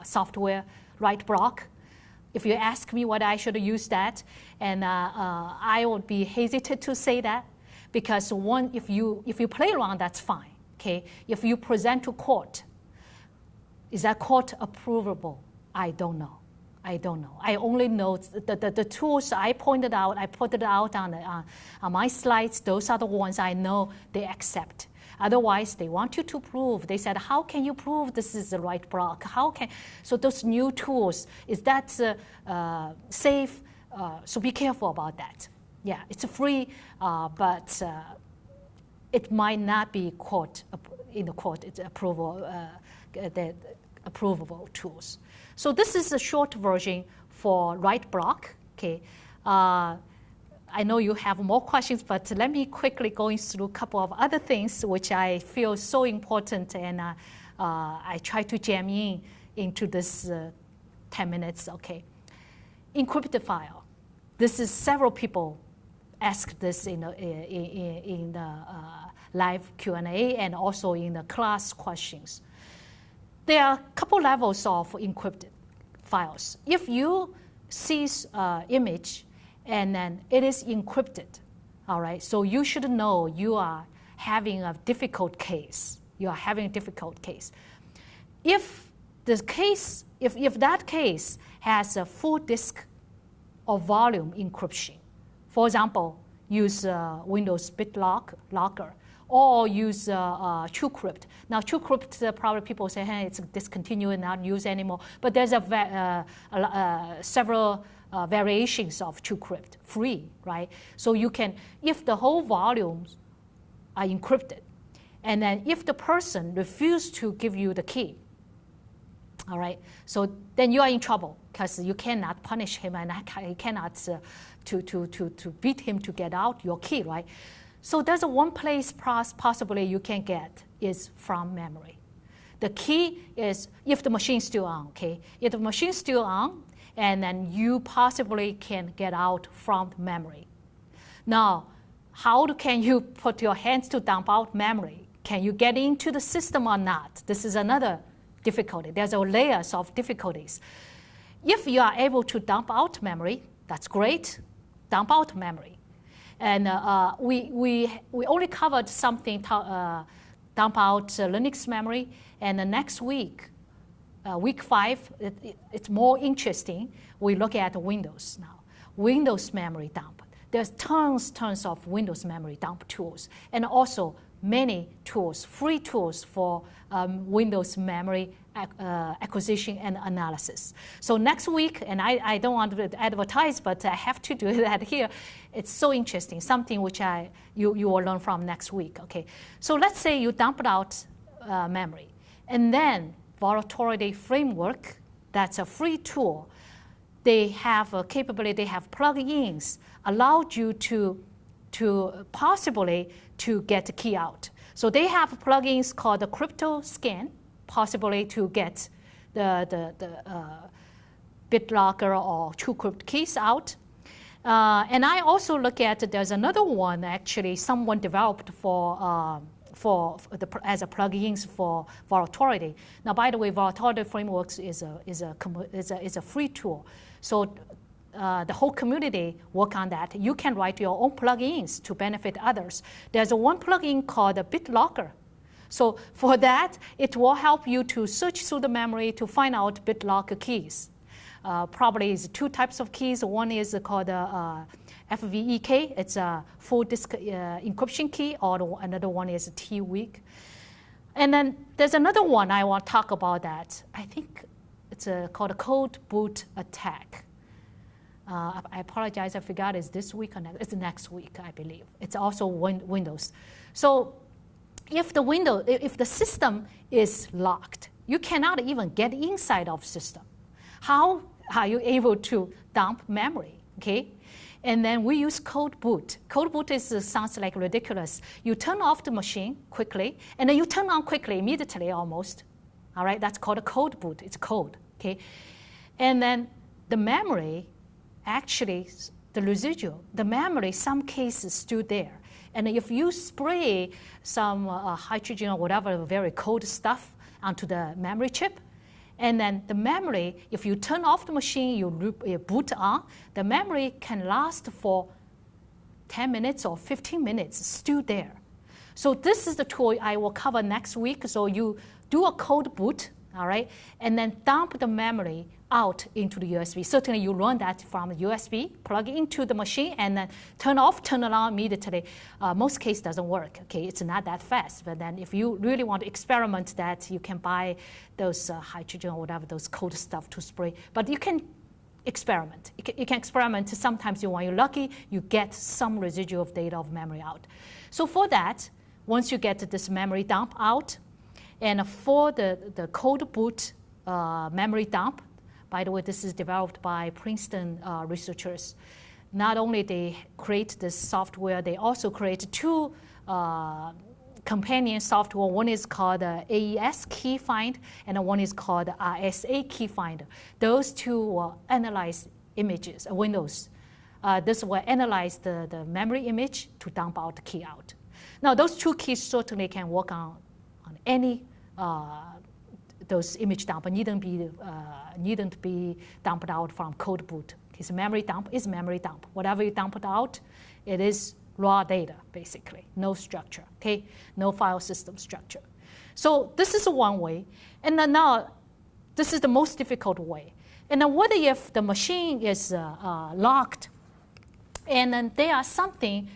software write block, if you ask me what I should use that, and I would be hesitant to say that, because one, if you play around, that's fine. Okay, if you present to court, is that court approvable? I don't know. I only know the tools I put it out on my slides. Those are the ones I know they accept. Otherwise, they want you to prove. They said, how can you prove this is the right block? So those new tools, is that safe? So be careful about that. Yeah, it's free, but it might not be in the court, it's the approvable tools. So this is a short version for write block. Okay, I know you have more questions, but let me quickly go through a couple of other things which I feel so important, and I try to jam into this 10 minutes. Okay, encrypted file. This is several people asked this in the live Q&A and also in the class questions. There are a couple levels of encrypted files. If you see image and then it is encrypted, all right, so you should know you are having a difficult case. You are having a difficult case. If that case has a full disk or volume encryption, for example, use Windows BitLocker, or use TrueCrypt. Now, TrueCrypt, probably people say, hey, it's discontinued, not used anymore. But there's several variations of TrueCrypt, free, right? So you can, if the whole volumes are encrypted, and then if the person refuses to give you the key, all right, so then you are in trouble because you cannot punish him and you cannot to beat him to get out your key, right? So there's one place possibly you can get is from memory. The key is if the machine is still on, okay? If the machine is still on, and then you possibly can get out from memory. Now, how can you put your hands to dump out memory? Can you get into the system or not? This is another difficulty. There's layers of difficulties. If you are able to dump out memory, that's great. Dump out memory. And we only covered something, dump out Linux memory. And the next week, week 5, it's more interesting. We look at Windows now. Windows memory dump. There's tons of Windows memory dump tools. And also many tools, free tools for Windows memory acquisition and analysis. So next week, and I don't want to advertise, but I have to do that here. It's so interesting, something which you will learn from next week. Okay, so let's say you dumped out memory, and then Volatility Framework, that's a free tool. They have a capability, they have plugins, allowed you to possibly to get the key out. So they have plugins called the Crypto Scan, possibly to get the BitLocker or TrueCrypt keys out. And I also look at, there's another one actually someone developed as a plugins for Volatility. Now, by the way, Volatility Frameworks is a free tool. So the whole community work on that. You can write your own plugins to benefit others. There's one plugin called BitLocker. So for that, it will help you to search through the memory to find out BitLocker keys. Probably is 2 types of keys. One is called FVEK. It's a full disk encryption key, or another one is T-weak. And then there's another one I want to talk about that. I think it's called a code boot attack. I apologize, I forgot, it's this week or next? It's next week, I believe. It's also Windows. So if the system is locked, you cannot even get inside of system. How are you able to dump memory, okay? And then we use code boot. Code boot sounds like ridiculous. You turn off the machine quickly, and then you turn on quickly, immediately almost. All right, that's called a code boot. It's code, okay? And then the memory, actually, the residual, the memory, some cases still there. And if you spray some hydrogen or whatever, very cold stuff onto the memory chip, and then the memory, if you turn off the machine, you boot on, the memory can last for 10 minutes or 15 minutes, still there. So this is the tool I will cover next week. So you do a code boot, all right, and then dump the memory out into the USB. Certainly you learn that from the USB, plug into the machine, and then turn off, turn it on immediately. Most cases doesn't work, okay? It's not that fast. But then if you really want to experiment that, you can buy those hydrogen or whatever, those cold stuff to spray. But you can experiment. You can experiment. Sometimes when you're lucky, you get some residual of data of memory out. So for that, once you get this memory dump out, and for the cold boot memory dump, by the way, this is developed by Princeton researchers. Not only they create this software, they also create two companion software. One is called AES Key Find, and one is called RSA Key Finder. Those two will analyze images, Windows. This will analyze the memory image to dump out the key out. Now, those two keys certainly can work on any those image dump. Needn't be dumped out from cold boot. Because memory dump is memory dump. Whatever you dump it out, it is raw data, basically. No structure, okay? No file system structure. So this is one way. And then now, this is the most difficult way. And then what if the machine is locked, and then there are something,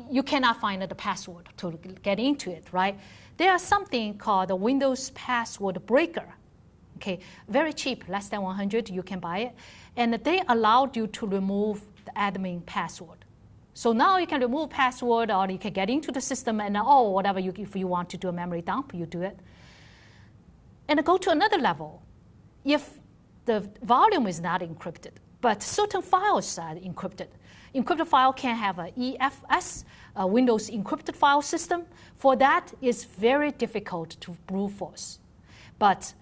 you cannot find the password to get into it, right? There are something called a Windows password breaker. Okay, very cheap, less than 100, you can buy it. And they allowed you to remove the admin password. So now you can remove password, or you can get into the system and whatever, if you want to do a memory dump, you do it. And go to another level. If the volume is not encrypted, but certain files are encrypted. Encrypted file can have a EFS, a Windows encrypted file system. For that, it's very difficult to brute force. But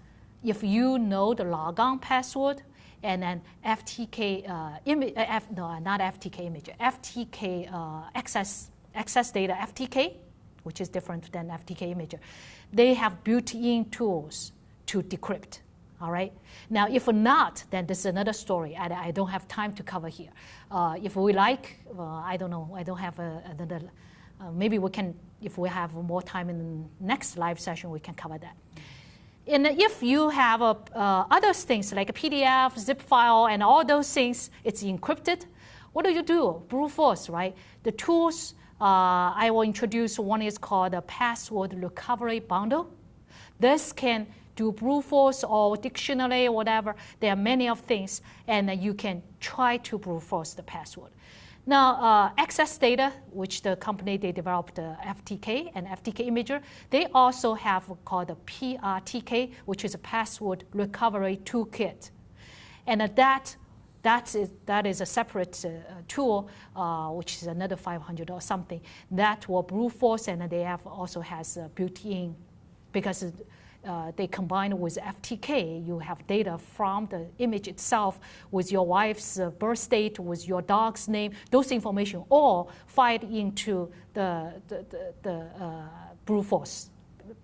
if you know the logon password and then FTK access data FTK, which is different than FTK imager, they have built-in tools to decrypt. All right. Now, if not, then this is another story. I don't have time to cover here. If we like, I don't know. I don't have another. Maybe we can, if we have more time in the next live session, we can cover that. And if you have other things like a PDF, zip file, and all those things, it's encrypted. What do? Brute force, right? The tools I will introduce. One is called a password recovery bundle. This can do brute force or dictionary or whatever. There are many of things, and you can try to brute force the password. Now, access data, which the company, they developed FTK and FTK imager, they also have called a PRTK, which is a password recovery toolkit. And that is a separate tool, which is another 500 or something, that will brute force, and they have also has built-in, because they combine with FTK. You have data from the image itself with your wife's birth date, with your dog's name. Those information all fed into the brute force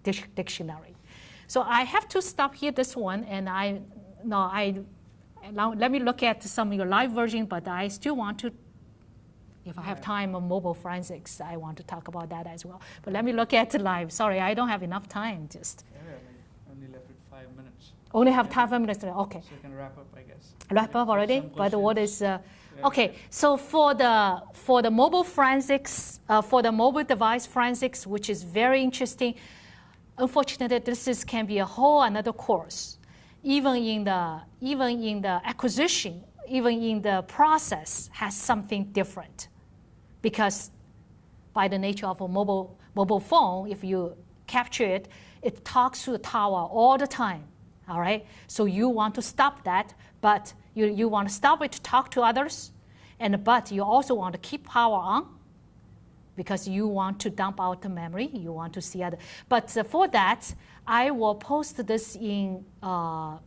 dictionary. So I have to stop here this one, and now let me look at some of your live version, but I still want to, if I have time on mobile forensics, I want to talk about that as well. But let me look at the live. Sorry, I don't have enough time. Just. Only left with 5 minutes. Only have 5 minutes. Okay. So you can wrap up, I guess. Wrap up already. But what is? Okay. So for the mobile forensics, for the mobile device forensics, which is very interesting. Unfortunately, this can be a whole another course. Even in the acquisition, even in the process, has something different. Because by the nature of a mobile phone, if you capture it, it talks to the tower all the time, all right? So you want to stop that, but you want to stop it to talk to others, but you also want to keep power on because you want to dump out the memory, you want to see other. But for that, I will post this I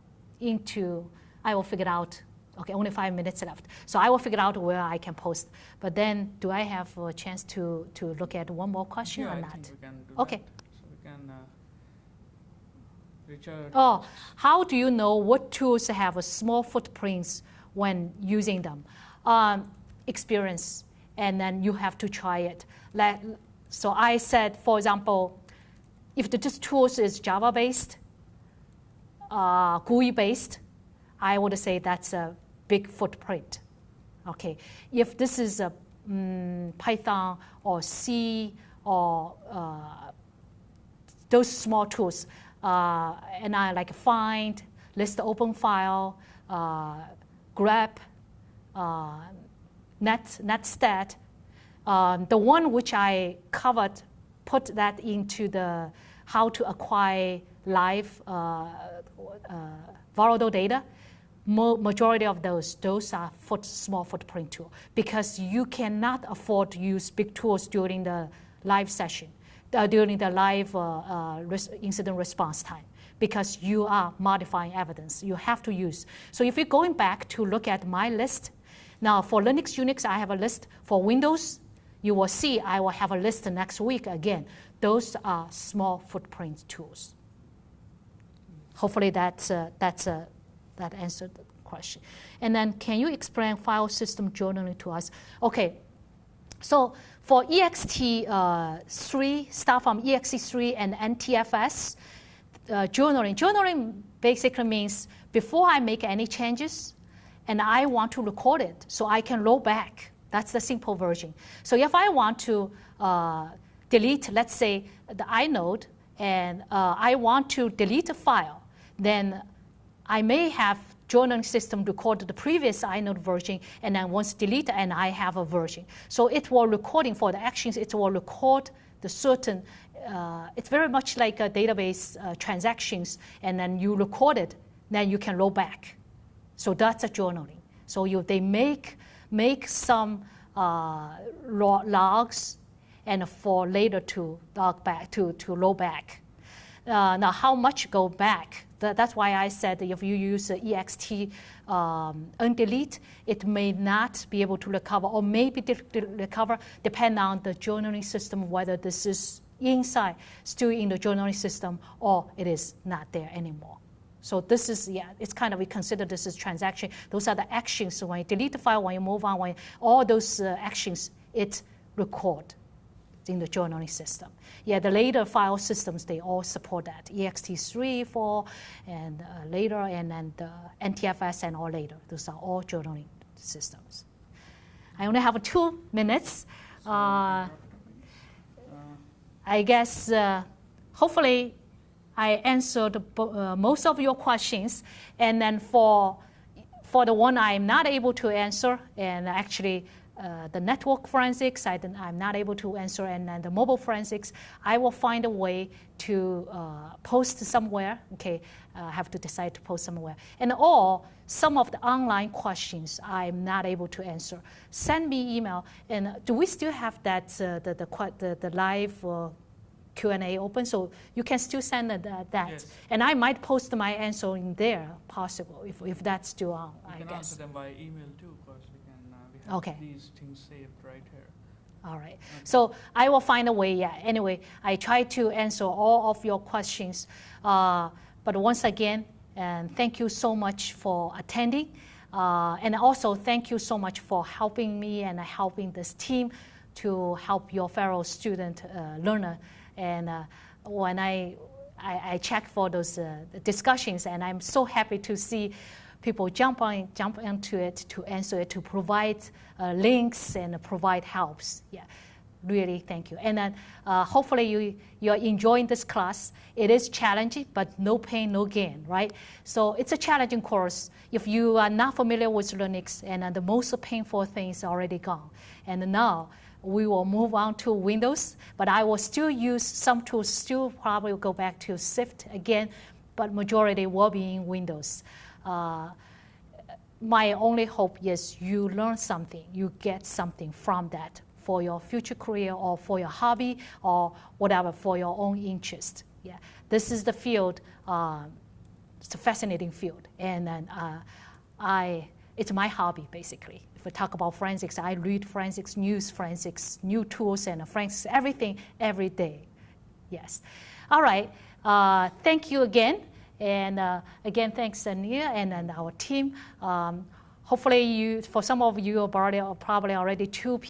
will figure out. Okay, only 5 minutes left. So I will figure out where I can post. But then, do I have a chance to look at one more question or not? I think we can do okay. That. So we can reach out. Oh, how do you know what tools have a small footprints when using them? Experience, and then you have to try it. So I said, for example, if this tools is Java-based, GUI-based, I would say that's a big footprint. Okay, if this is a Python or C or those small tools, and I like find, list open file, grep, netstat. The one which I covered put that into the how to acquire live volatile data, majority of those are small footprint tool, because you cannot afford to use big tools during the live session, during the live incident response time, because you are modifying evidence. You have to use. So if you're going back to look at my list, now for Linux, Unix, I have a list. For Windows, you will see I will have a list next week again. Those are small footprint tools. Hopefully that answered the question. And then can you explain file system journaling to us? Okay, so for ext3, start from ext3 and NTFS, journaling basically means before I make any changes and I want to record it so I can roll back. That's the simple version. So if I want to delete, let's say, the inode, and I want to delete a file, then I may have journaling system record the previous inode version, and then once delete, and I have a version. So it will recording for the actions, it will record the certain, it's very much like a database transactions, and then you record it, then you can roll back. So that's a journaling. So they make some logs, and for later to log back, to roll back. Now how much go back? That's why I said if you use ext undelete, it may not be able to recover, or maybe recover depending on the journaling system, whether this is inside, still in the journaling system, or it is not there anymore. So this is, it's kind of, we consider this as transaction. Those are the actions. So when you delete the file, when you move on, all those actions, it record in the journaling system. The later file systems, they all support that. ext3, 4, and later, and then the NTFS and all later. Those are all journaling systems. I only have 2 minutes. I guess, hopefully, I answered most of your questions. And then for the one I'm not able to answer, and actually, the network forensics, I'm not able to answer, and then the mobile forensics, I will find a way to post somewhere. Okay, I have to decide to post somewhere. And some of the online questions I'm not able to answer, send me email. And do we still have that the live Q&A open? So you can still send that. Yes. And I might post my answer in there, possible, if that's still on, I guess. You can answer them by email too, because we have these things saved right here. All right. Okay. So I will find a way, Anyway, I try to answer all of your questions. But once again, and thank you so much for attending. And also thank you so much for helping me and helping this team to help your fellow student learner. And when I check for those discussions, and I'm so happy to see people jump into it to answer it, to provide links and provide helps. Really thank you. And then hopefully you're enjoying this class. It is challenging, but no pain, no gain, right? So it's a challenging course. If you are not familiar with Linux, and the most painful thing is already gone. And now we will move on to Windows, but I will still use some tools, still probably go back to SIFT again, but majority will be in Windows. My only hope is you learn something, you get something from that for your future career, or for your hobby, or whatever, for your own interest. This is the field, it's a fascinating field, and then it's my hobby, basically. If we talk about forensics, I read forensics news, forensics, new tools, and forensics, everything, every day. Yes. All right. Thank you again. And again, thanks, Ania, and our team. Hopefully, for some of you, probably already 2 people.